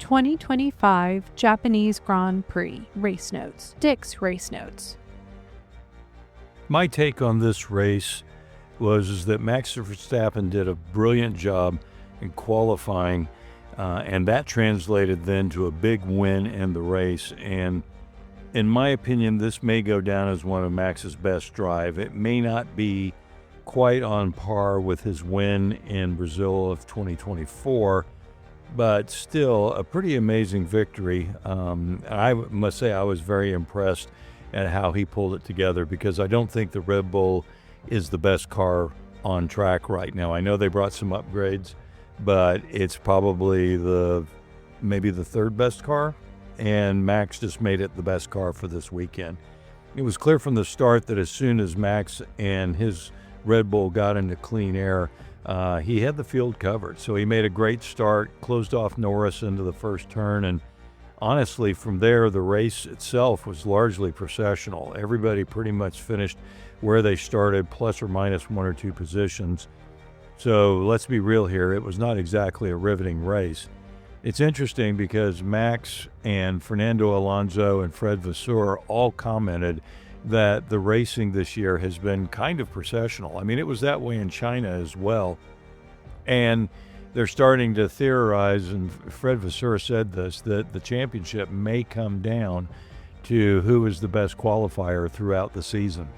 2025 Japanese Grand Prix Race Notes. Dick's Race Notes. My take on this race was that Max Verstappen did a brilliant job in qualifying, and that translated then to a big win in the race. And in my opinion, this may go down as one of Max's best drive. It may not be quite on par with his win in Brazil of 2024, but still a pretty amazing victory. I must say I was very impressed at how he pulled it together, because I don't think the Red Bull is the best car on track right now. I know they brought some upgrades, but it's probably maybe the third best car, and Max just made it the best car for this weekend. It was clear from the start that as soon as Max and his Red Bull got into clean air, he had the field covered. So he made a great start, closed off Norris into the first turn, and honestly, from there, the race itself was largely processional. Everybody pretty much finished where they started, plus or minus one or two positions. So let's be real here, it was not exactly a riveting race. It's interesting because Max and Fernando Alonso and Fred Vasseur all commented that the racing this year has been kind of processional. I mean, it was that way in China as well. And they're starting to theorize, and Fred Vasseur said this, that the championship may come down to who is the best qualifier throughout the season.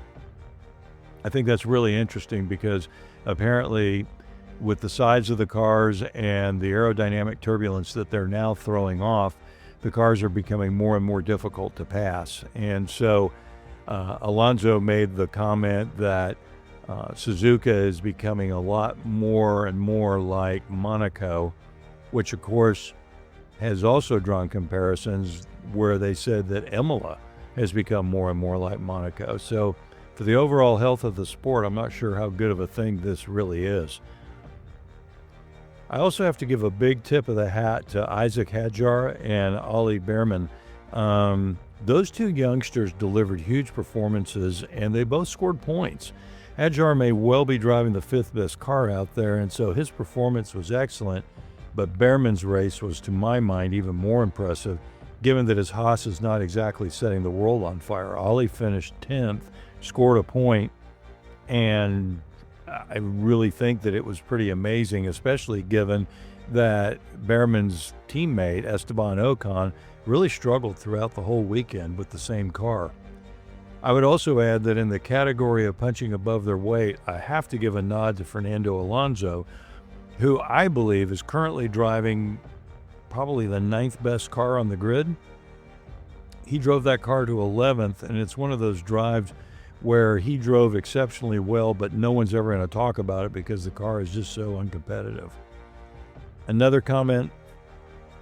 I think that's really interesting because apparently with the size of the cars and the aerodynamic turbulence that they're now throwing off, the cars are becoming more and more difficult to pass. And so Alonso made the comment that Suzuka is becoming a lot more and more like Monaco, which of course has also drawn comparisons where they said that Imola has become more and more like Monaco. So for the overall health of the sport, I'm not sure how good of a thing this really is. I also have to give a big tip of the hat to Isaac Hadjar and Ollie Behrman. Those two youngsters delivered huge performances, and they both scored points. Hadjar may well be driving the fifth best car out there, and so his performance was excellent, but Behrman's race was, to my mind, even more impressive, given that his Haas is not exactly setting the world on fire. Ollie finished 10th, scored a point, and I really think that it was pretty amazing, especially given that Behrman's teammate, Esteban Ocon, really struggled throughout the whole weekend with the same car. I would also add that in the category of punching above their weight, I have to give a nod to Fernando Alonso, who I believe is currently driving probably the 9th best car on the grid. He drove that car to 11th, and it's one of those drives where he drove exceptionally well, but no one's ever going to talk about it because the car is just so uncompetitive. Another comment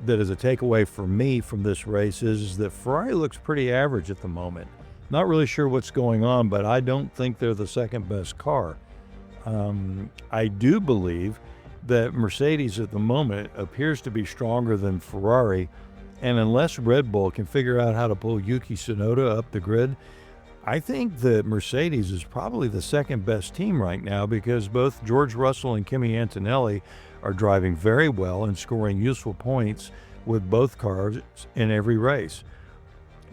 that is a takeaway for me from this race is that Ferrari looks pretty average at the moment. Not really sure what's going on, but I don't think they're the second best car. I do believe that Mercedes at the moment appears to be stronger than Ferrari, and unless Red Bull can figure out how to pull Yuki Tsunoda up the grid, I think that Mercedes is probably the second best team right now, because both George Russell and Kimi Antonelli are driving very well and scoring useful points with both cars in every race.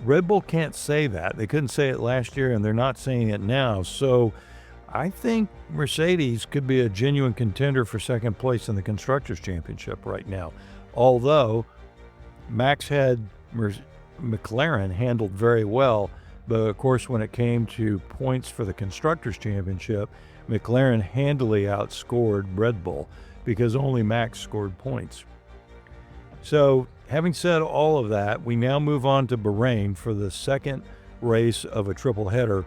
Red Bull can't say that. They couldn't say it last year, and they're not saying it now. So I think Mercedes could be a genuine contender for second place in the Constructors' Championship right now. Although Max had McLaren handled very well, but of course when it came to points for the Constructors' Championship, McLaren handily outscored Red Bull because only Max scored points. So having said all of that, we now move on to Bahrain for the second race of a triple header.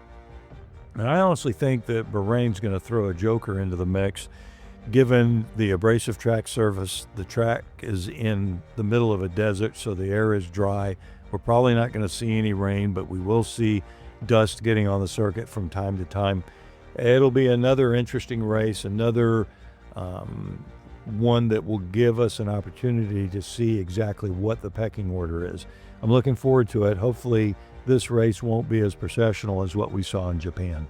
And I honestly think that Bahrain's going to throw a joker into the mix, given the abrasive track surface. The track is in the middle of a desert, so the air is dry. We're probably not going to see any rain, but we will see dust getting on the circuit from time to time. It'll be another interesting race, another one that will give us an opportunity to see exactly what the pecking order is. I'm looking forward to it. Hopefully this race won't be as processional as what we saw in Japan.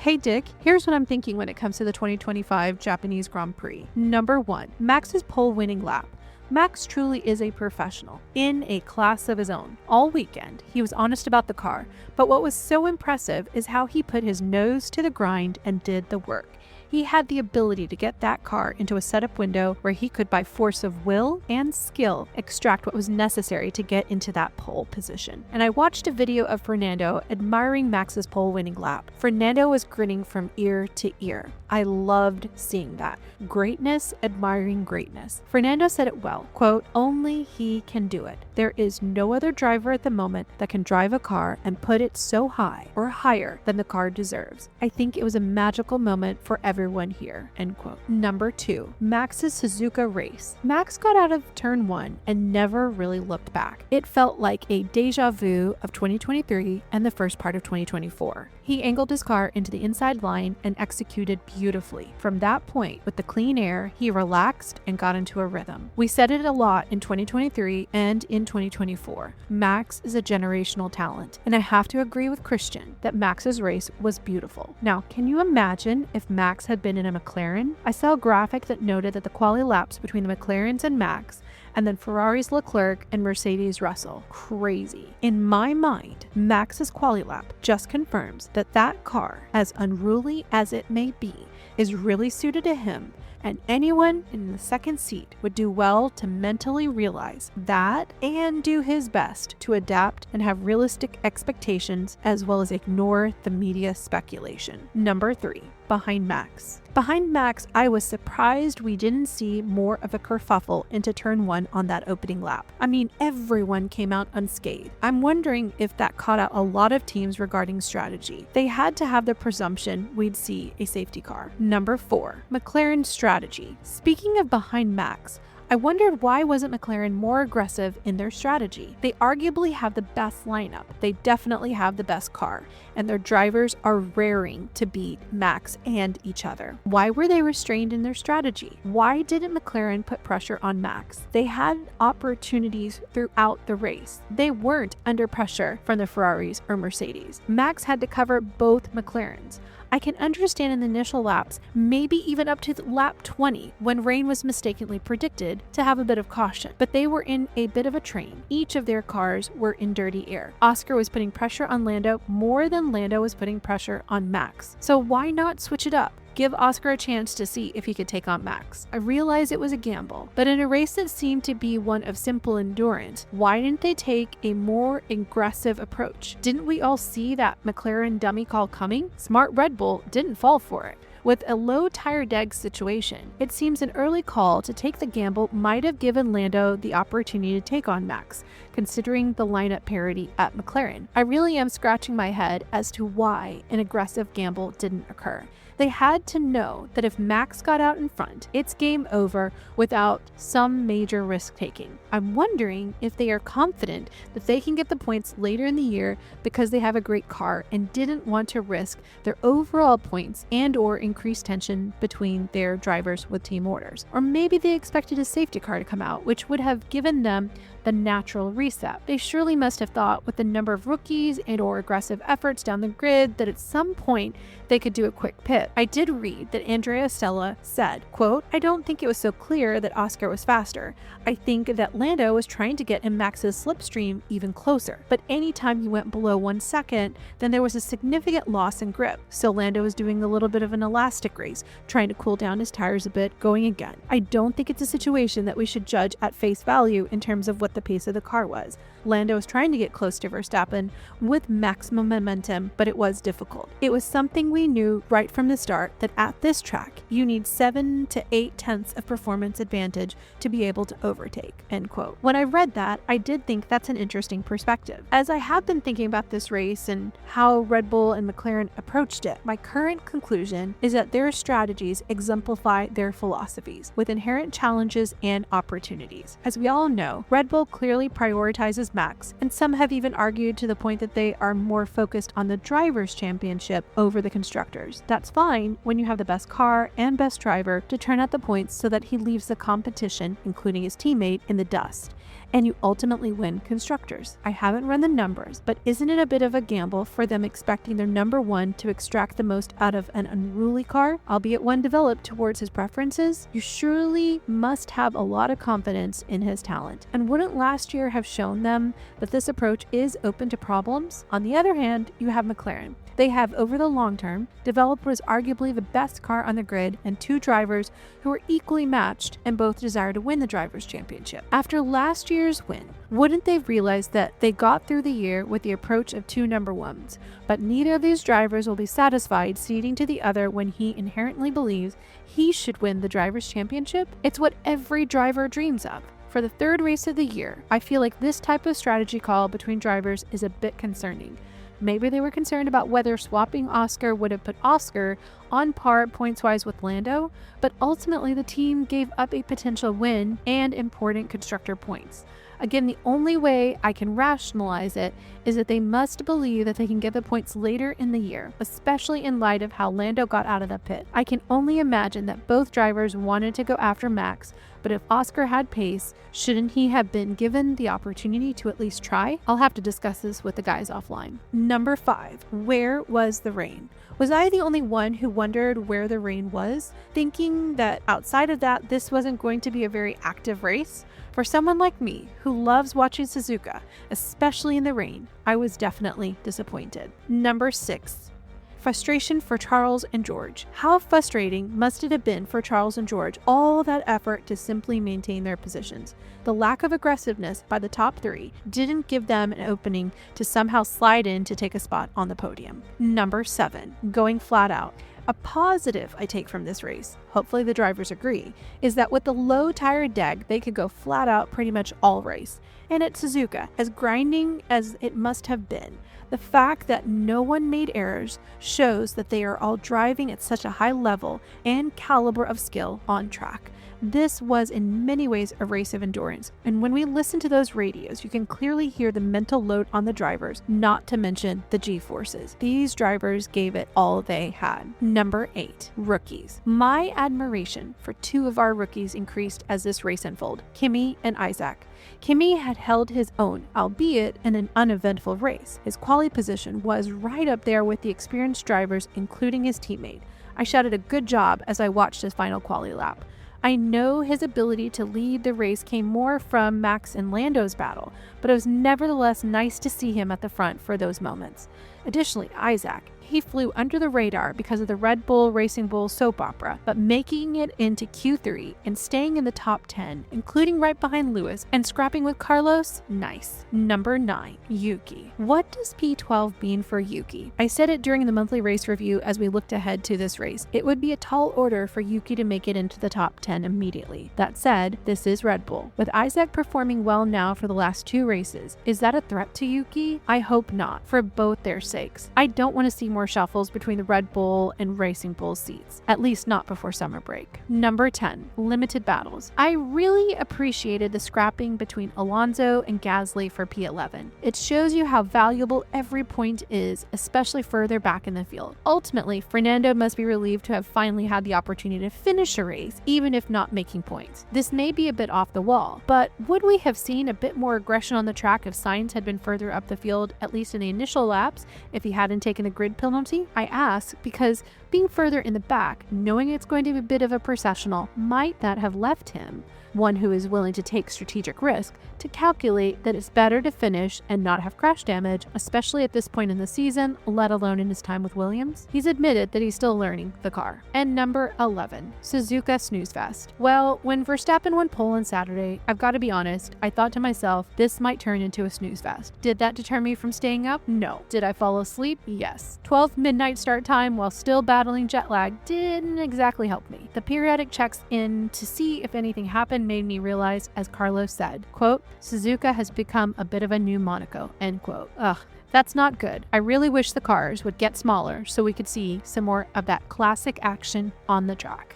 Hey Dick, here's what I'm thinking when it comes to the 2025 Japanese Grand Prix. Number 1, Max's pole winning lap. Max truly is a professional, in a class of his own. All weekend, he was honest about the car, but what was so impressive is how he put his nose to the grind and did the work. He had the ability to get that car into a setup window where he could, by force of will and skill, extract what was necessary to get into that pole position. And I watched a video of Fernando admiring Max's pole winning lap. Fernando was grinning from ear to ear. I loved seeing that. Greatness admiring greatness. Fernando said it well, quote, "Only he can do it. There is no other driver at the moment that can drive a car and put it so high or higher than the car deserves. I think it was a magical moment for everyone here," end quote. Number 2, Max's Suzuka race. Max got out of turn 1 and never really looked back. It felt like a deja vu of 2023 and the first part of 2024. He angled his car into the inside line and executed beautifully. From that point, with the clean air, he relaxed and got into a rhythm. We said it a lot in 2023 and in 2024. Max is a generational talent, and I have to agree with Christian that Max's race was beautiful. Now, can you imagine if Max had been in a McLaren? I saw a graphic that noted that the quali laps between the McLarens and Max, and then Ferrari's Leclerc and Mercedes Russell. Crazy. In my mind, Max's quali lap just confirms that that car, as unruly as it may be, is really suited to him, and anyone in the second seat would do well to mentally realize that and do his best to adapt and have realistic expectations, as well as ignore the media speculation. Number 3, behind Max. Behind Max, I was surprised we didn't see more of a kerfuffle into turn 1 on that opening lap. I mean, everyone came out unscathed. I'm wondering if that caught out a lot of teams regarding strategy. They had to have the presumption we'd see a safety car. Number 4, McLaren strategy. Speaking of behind Max, I wondered why wasn't McLaren more aggressive in their strategy. They arguably have the best lineup. They definitely have the best car, and their drivers are raring to beat Max and each other. Why were they restrained in their strategy? Why didn't McLaren put pressure on Max? They had opportunities throughout the race. They weren't under pressure from the Ferraris or Mercedes. Max had to cover both McLarens. I can understand in the initial laps, maybe even up to lap 20, when rain was mistakenly predicted, to have a bit of caution. But they were in a bit of a train. Each of their cars were in dirty air. Oscar was putting pressure on Lando more than Lando was putting pressure on Max. So why not switch it up? Give Oscar a chance to see if he could take on Max. I realize it was a gamble, but in a race that seemed to be one of simple endurance, why didn't they take a more aggressive approach? Didn't we all see that McLaren dummy call coming? Smart Red Bull didn't fall for it. With a low tire deg situation, it seems an early call to take the gamble might have given Lando the opportunity to take on Max, considering the lineup parity at McLaren. I really am scratching my head as to why an aggressive gamble didn't occur. They had to know that if Max got out in front, it's game over without some major risk taking. I'm wondering if they are confident that they can get the points later in the year because they have a great car and didn't want to risk their overall points and/or increase tension between their drivers with team orders. Or maybe they expected a safety car to come out, which would have given them the natural reset. They surely must have thought with the number of rookies and/or aggressive efforts down the grid that at some point they could do a quick pit. I did read that Andrea Stella said, quote, "I don't think it was so clear that Oscar was faster. I think that Lando was trying to get in Max's slipstream even closer, but anytime he went below 1 second, then there was a significant loss in grip. So Lando was doing a little bit of an elastic race, trying to cool down his tires a bit, going again. I don't think it's a situation that we should judge at face value in terms of what the pace of the car was. Lando was trying to get close to Verstappen with maximum momentum, but it was difficult. It was something we knew right from the start that at this track, you need 7 to 8 tenths of performance advantage to be able to overtake," end quote. When I read that, I did think that's an interesting perspective. As I have been thinking about this race and how Red Bull and McLaren approached it, my current conclusion is that their strategies exemplify their philosophies with inherent challenges and opportunities. As we all know, Red Bull clearly prioritizes Max, and some have even argued to the point that they are more focused on the Drivers' Championship over the Constructors. That's fine. fine when you have the best car and best driver to turn out the points so that he leaves the competition, including his teammate, in the dust, and you ultimately win constructors. I haven't run the numbers, but isn't it a bit of a gamble for them expecting their number one to extract the most out of an unruly car, albeit one developed towards his preferences? You surely must have a lot of confidence in his talent. And wouldn't last year have shown them that this approach is open to problems? On the other hand, you have McLaren. They have, over the long term, developed what is arguably the best car on the grid and two drivers who are equally matched and both desire to win the Drivers' Championship. After last year's win, wouldn't they realize that they got through the year with the approach of two number ones? But neither of these drivers will be satisfied ceding to the other when he inherently believes he should win the Drivers' Championship. It's what every driver dreams of. For the third race of the year, I feel like this type of strategy call between drivers is a bit concerning. Maybe they were concerned about whether swapping Oscar would have put Oscar on par points-wise with Lando, but ultimately the team gave up a potential win and important constructor points. Again, the only way I can rationalize it is that they must believe that they can get the points later in the year, especially in light of how Lando got out of the pit. I can only imagine that both drivers wanted to go after Max, but if Oscar had pace, shouldn't he have been given the opportunity to at least try? I'll have to discuss this with the guys offline. Number 5, where was the rain? Was I the only one who wondered where the rain was, thinking that outside of that, this wasn't going to be a very active race? For someone like me, who loves watching Suzuka, especially in the rain, I was definitely disappointed. Number 6. Frustration for Charles and George. How frustrating must it have been for Charles and George, all that effort to simply maintain their positions? The lack of aggressiveness by the top 3 didn't give them an opening to somehow slide in to take a spot on the podium. Number 7. Going flat out. A positive I take from this race, hopefully the drivers agree, is that with the low tire deck, they could go flat out pretty much all race. And at Suzuka, as grinding as it must have been, the fact that no one made errors shows that they are all driving at such a high level and caliber of skill on track. This was in many ways a race of endurance, and when we listen to those radios, you can clearly hear the mental load on the drivers, not to mention the G-forces. These drivers gave it all they had. Number 8, rookies. My admiration for 2 of our rookies increased as this race unfolded, Kimi and Isaac. Kimi had held his own, albeit in an uneventful race. His quali position was right up there with the experienced drivers, including his teammate. I shouted a good job as I watched his final quali lap. I know his ability to lead the race came more from Max and Lando's battle, but it was nevertheless nice to see him at the front for those moments. Additionally, Isaac, he flew under the radar because of the Red Bull Racing Bull soap opera, but making it into Q3 and staying in the top 10, including right behind Lewis and scrapping with Carlos, nice. Number 9, Yuki. What does P12 mean for Yuki? I said it during the monthly race review as we looked ahead to this race. It would be a tall order for Yuki to make it into the top 10 immediately. That said, this is Red Bull. With Isaac performing well now for the last 2 races, is that a threat to Yuki? I hope not, for both their sakes. I don't want to see more shuffles between the Red Bull and Racing Bull seats, at least not before summer break. Number 10, limited battles. I really appreciated the scrapping between Alonso and Gasly for P11. It shows you how valuable every point is, especially further back in the field. Ultimately, Fernando must be relieved to have finally had the opportunity to finish a race, even if not making points. This may be a bit off the wall, but would we have seen a bit more aggression on the track if Sainz had been further up the field, at least in the initial laps, if he hadn't taken the grid penalty? I ask because being further in the back, knowing it's going to be a bit of a processional, might that have left him, one who is willing to take strategic risk, to calculate that it's better to finish and not have crash damage, especially at this point in the season, let alone in his time with Williams? He's admitted that he's still learning the car. And number 11, Suzuka snooze fest. Well, when Verstappen won pole on Saturday, I've got to be honest, I thought to myself, this might turn into a snooze fest. Did that deter me from staying up? No. Did I fall asleep? Yes. 12 midnight start time while still battling jet lag didn't exactly help me. The periodic checks in to see if anything happened made me realize, as Carlos said, quote, Suzuka has become a bit of a new Monaco, end quote. Ugh, that's not good. I really wish the cars would get smaller so we could see some more of that classic action on the track.